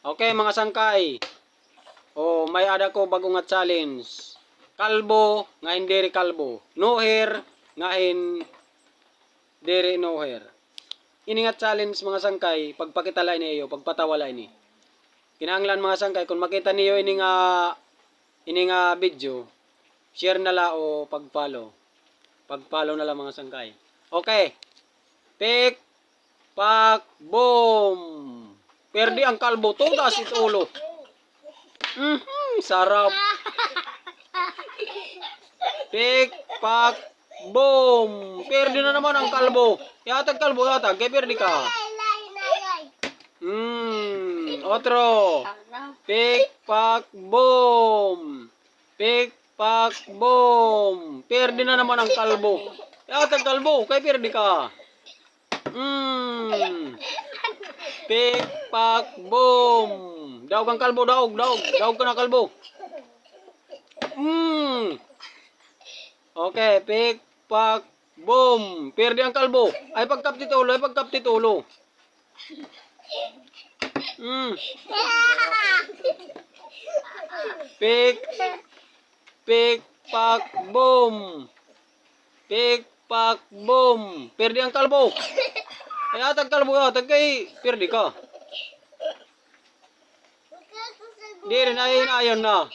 Okay, mga sangkay. Oh, may ada ko bagong nga challenge. Kalbo nga hindi ri kalbo. No hair nga diri no hair. Ini nga challenge mga sangkay, pagpakita la niyo, pagpatawala ini. Kinahanglan mga sangkay kung makita niyo ini nga video, share na la o pag-follow. Pag-follow na lang mga sangkay. Okay. Pick, pak, boom. Perdi ang kalbo, tugas ito ulo. Sarap. Pick, pak, boom. Perdi na naman ang kalbo. Yatag kalbo, yatag. Kaya perdi ka. Otro. Pick, pak, boom. Pick, pak, boom. Perdi na naman ang kalbo. Yatag kalbo, kaya perdi ka. Pick, pak, boom. Daog ang kalbo, daog. Daog ka na kalbo. Okay, pick, pak, boom. Perdi ang kalbo. Ay pagkapti tulo. Pick, pak, boom. Pick, pak, boom. Perdi ang kalbo. Ay atag kalbo, atag kay perdi ka. Di rin, ayon na.